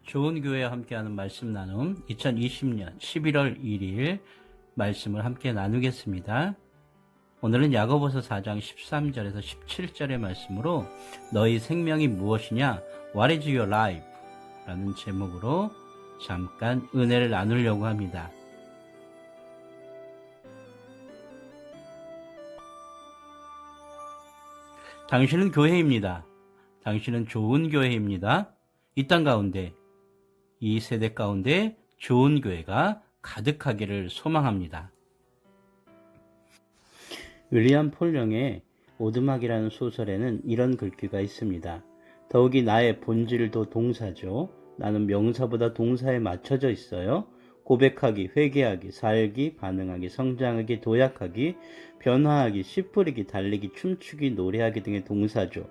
좋은 교회와 함께하는 말씀 나눔 2020년 11월 1일 말씀을 함께 나누겠습니다. 오늘은 야고보서 4장 13절에서 17절의 말씀으로 너희 생명이 무엇이냐? What is your life? 라는 제목으로 잠깐 은혜를 나누려고 합니다. 당신은 교회입니다. 당신은 좋은 교회입니다. 이 땅 가운데, 이 세대 가운데 좋은 교회가 가득하기를 소망합니다. 윌리엄 폴령의 오두막이라는 소설에는 이런 글귀가 있습니다. 더욱이 나의 본질도 동사죠. 나는 명사보다 동사에 맞춰져 있어요. 고백하기, 회개하기, 살기, 반응하기, 성장하기, 도약하기, 변화하기, 씨 뿌리기, 달리기, 춤추기, 노래하기 등의 동사죠.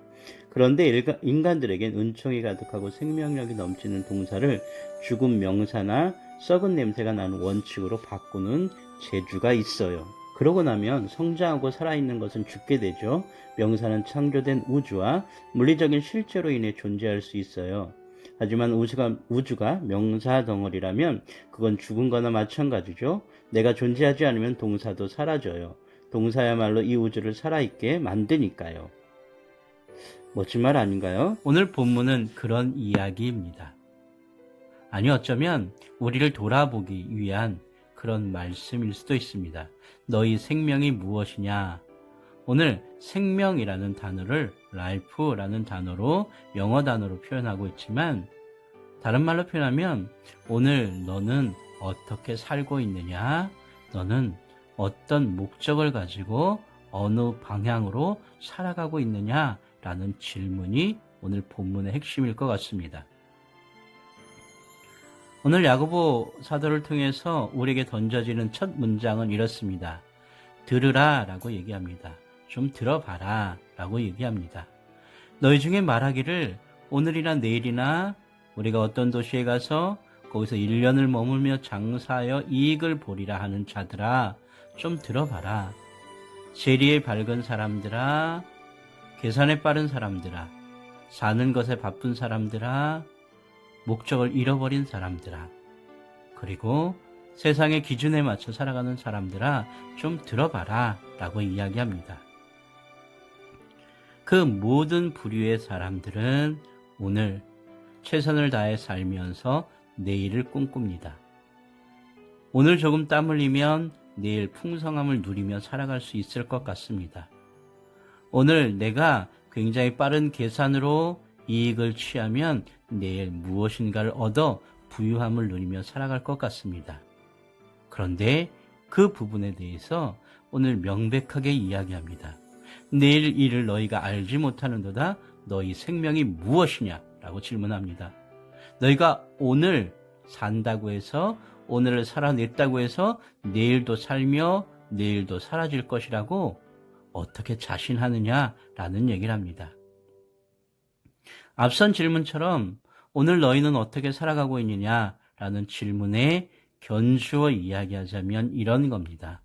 그런데 인간들에겐 은총이 가득하고 생명력이 넘치는 동사를 죽은 명사나 썩은 냄새가 나는 원칙으로 바꾸는 재주가 있어요. 그러고 나면 성장하고 살아있는 것은 죽게 되죠. 명사는 창조된 우주와 물리적인 실제로 인해 존재할 수 있어요. 하지만 우주가 명사 덩어리라면 그건 죽은 거나 마찬가지죠. 내가 존재하지 않으면 동사도 사라져요. 동사야말로 이 우주를 살아있게 만드니까요. 멋진 말 아닌가요? 오늘 본문은 그런 이야기입니다. 아니, 어쩌면 우리를 돌아보기 위한 그런 말씀일 수도 있습니다. 너희 생명이 무엇이냐? 오늘 생명이라는 단어를 life라는 단어로, 영어 단어로 표현하고 있지만, 다른 말로 표현하면 오늘 너는 어떻게 살고 있느냐? 너는 어떤 목적을 가지고 어느 방향으로 살아가고 있느냐? 라는 질문이 오늘 본문의 핵심일 것 같습니다. 오늘 야고보 사도를 통해서 우리에게 던져지는 첫 문장은 이렇습니다. 들으라 라고 얘기합니다. 좀 들어봐라 라고 얘기합니다. 너희 중에 말하기를 오늘이나 내일이나 우리가 어떤 도시에 가서 거기서 1년을 머물며 장사하여 이익을 보리라 하는 자들아, 좀 들어봐라. 재리에 밝은 사람들아, 계산에 빠른 사람들아, 사는 것에 바쁜 사람들아, 목적을 잃어버린 사람들아, 그리고 세상의 기준에 맞춰 살아가는 사람들아, 좀 들어봐라 라고 이야기합니다. 그 모든 부류의 사람들은 오늘 최선을 다해 살면서 내일을 꿈꿉니다. 오늘 조금 땀 흘리면 내일 풍성함을 누리며 살아갈 수 있을 것 같습니다. 오늘 내가 굉장히 빠른 계산으로 이익을 취하면 내일 무엇인가를 얻어 부유함을 누리며 살아갈 것 같습니다. 그런데 그 부분에 대해서 오늘 명백하게 이야기합니다. 내일 일을 너희가 알지 못하는도다. 너희 생명이 무엇이냐? 라고 질문합니다. 너희가 오늘 산다고 해서, 오늘을 살아냈다고 해서 내일도 살며 내일도 사라질 것이라고 어떻게 자신하느냐라는 얘기를 합니다. 앞선 질문처럼 오늘 너희는 어떻게 살아가고 있느냐라는 질문에 견주어 이야기하자면 이런 겁니다.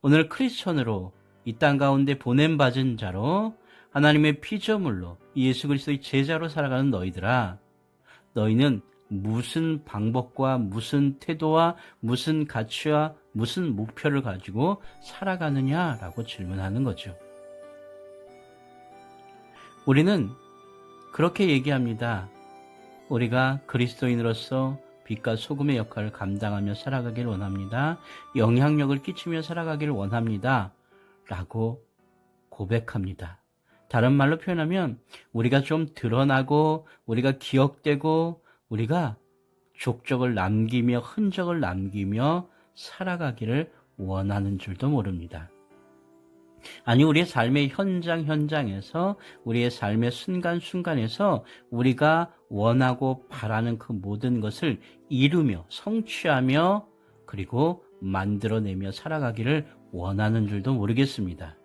오늘 크리스천으로 이 땅 가운데 보냄받은 자로 하나님의 피조물로 예수 그리스도의 제자로 살아가는 너희들아, 너희는 무슨 방법과 무슨 태도와 무슨 가치와 무슨 목표를 가지고 살아가느냐라고 질문하는 거죠. 우리는 그렇게 얘기합니다. 우리가 그리스도인으로서 빛과 소금의 역할을 감당하며 살아가길 원합니다. 영향력을 끼치며 살아가길 원합니다. 라고 고백합니다. 다른 말로 표현하면 우리가 좀 드러나고 우리가 기억되고 우리가 족적을 남기며 흔적을 남기며 살아가기를 원하는 줄도 모릅니다. 아니, 우리의 삶의 현장에서, 우리의 삶의 순간순간에서 우리가 원하고 바라는 그 모든 것을 이루며 성취하며 그리고 만들어내며 살아가기를 원하는 줄도 모르겠습니다.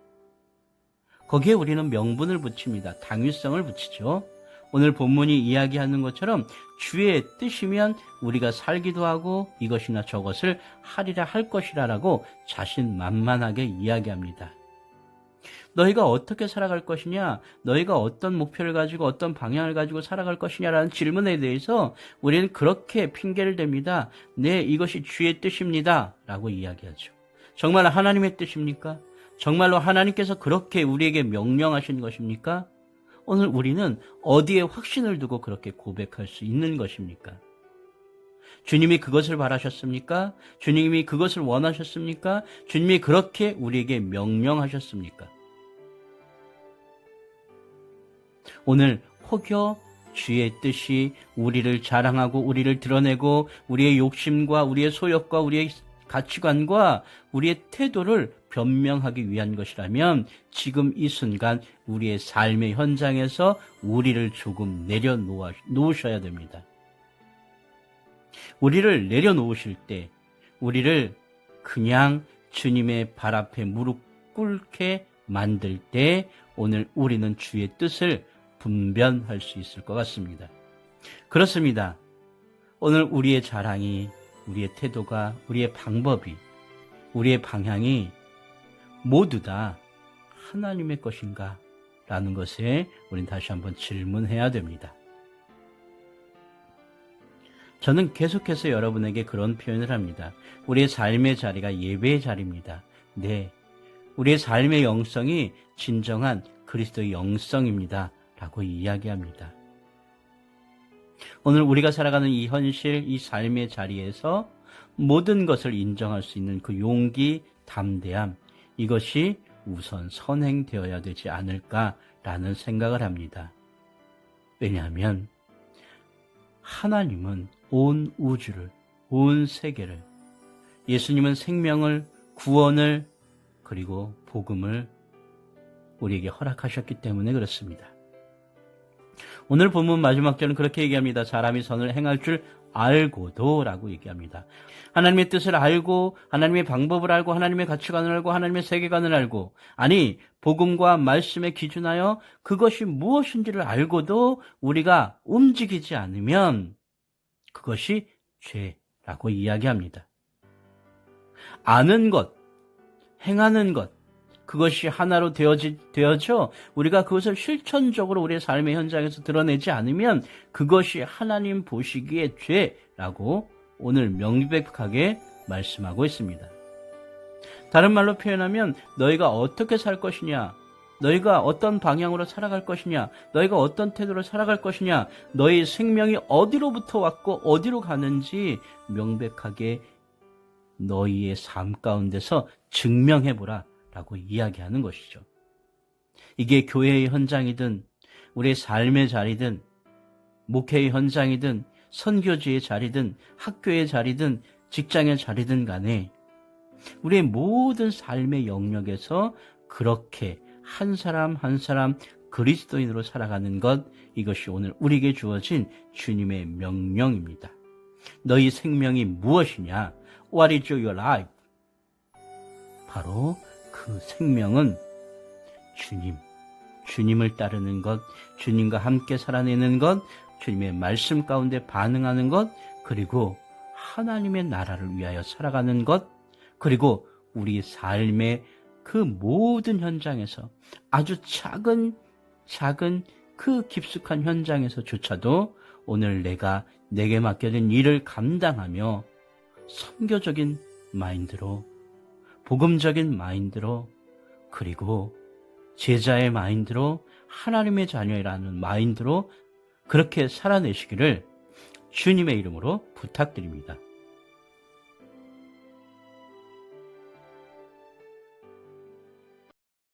거기에 우리는 명분을 붙입니다. 당위성을 붙이죠. 오늘 본문이 이야기하는 것처럼 주의 뜻이면 우리가 살기도 하고 이것이나 저것을 하리라 할 것이라라고 자신만만하게 이야기합니다. 너희가 어떻게 살아갈 것이냐, 너희가 어떤 목표를 가지고 어떤 방향을 가지고 살아갈 것이냐라는 질문에 대해서 우리는 그렇게 핑계를 댑니다. 네, 이것이 주의 뜻입니다 라고 이야기하죠. 정말 하나님의 뜻입니까? 정말로 하나님께서 그렇게 우리에게 명령하신 것입니까? 오늘 우리는 어디에 확신을 두고 그렇게 고백할 수 있는 것입니까? 주님이 그것을 바라셨습니까? 주님이 그것을 원하셨습니까? 주님이 그렇게 우리에게 명령하셨습니까? 오늘 혹여 주의 뜻이 우리를 자랑하고 우리를 드러내고 우리의 욕심과 우리의 소욕과 우리의 가치관과 우리의 태도를 변명하기 위한 것이라면 지금 이 순간 우리의 삶의 현장에서 우리를 조금 내려놓으셔야 됩니다. 우리를 내려놓으실 때, 우리를 그냥 주님의 발 앞에 무릎 꿇게 만들 때 오늘 우리는 주의 뜻을 분별할 수 있을 것 같습니다. 그렇습니다. 오늘 우리의 자랑이, 우리의 태도가, 우리의 방법이, 우리의 방향이 모두 다 하나님의 것인가? 라는 것에 우리는 다시 한번 질문해야 됩니다. 저는 계속해서 여러분에게 그런 표현을 합니다. 우리의 삶의 자리가 예배의 자리입니다. 네, 우리의 삶의 영성이 진정한 그리스도의 영성입니다. 라고 이야기합니다. 오늘 우리가 살아가는 이 현실, 이 삶의 자리에서 모든 것을 인정할 수 있는 그 용기, 담대함, 이것이 우선 선행되어야 되지 않을까라는 생각을 합니다. 왜냐하면 하나님은 온 우주를, 온 세계를, 예수님은 생명을, 구원을, 그리고 복음을 우리에게 허락하셨기 때문에 그렇습니다. 오늘 본문 마지막 절은 그렇게 얘기합니다. 사람이 선을 행할 줄 알고도 라고 얘기합니다. 하나님의 뜻을 알고, 하나님의 방법을 알고, 하나님의 가치관을 알고, 하나님의 세계관을 알고, 아니 복음과 말씀에 기준하여 그것이 무엇인지를 알고도 우리가 움직이지 않으면 그것이 죄라고 이야기합니다. 아는 것, 행하는 것, 그것이 하나로 되어져 우리가 그것을 실천적으로 우리의 삶의 현장에서 드러내지 않으면 그것이 하나님 보시기에 죄라고 오늘 명백하게 말씀하고 있습니다. 다른 말로 표현하면 너희가 어떻게 살 것이냐, 너희가 어떤 방향으로 살아갈 것이냐, 너희가 어떤 태도로 살아갈 것이냐, 너희 생명이 어디로부터 왔고 어디로 가는지 명백하게 너희의 삶 가운데서 증명해보라 라고 이야기하는 것이죠. 이게 교회의 현장이든 우리의 삶의 자리든 목회의 현장이든 선교지의 자리든 학교의 자리든 직장의 자리든 간에 우리의 모든 삶의 영역에서 그렇게 한 사람 한 사람 그리스도인으로 살아가는 것, 이것이 오늘 우리에게 주어진 주님의 명령입니다. 너희 생명이 무엇이냐? What is your life? 바로 그 생명은 주님을 따르는 것, 주님과 함께 살아내는 것, 주님의 말씀 가운데 반응하는 것, 그리고 하나님의 나라를 위하여 살아가는 것, 그리고 우리 삶의 그 모든 현장에서 아주 작은 그 깊숙한 현장에서조차도 오늘 내게 맡겨진 일을 감당하며 선교적인 마인드로, 복음적인 마인드로, 그리고 제자의 마인드로, 하나님의 자녀라는 마인드로 그렇게 살아내시기를 주님의 이름으로 부탁드립니다.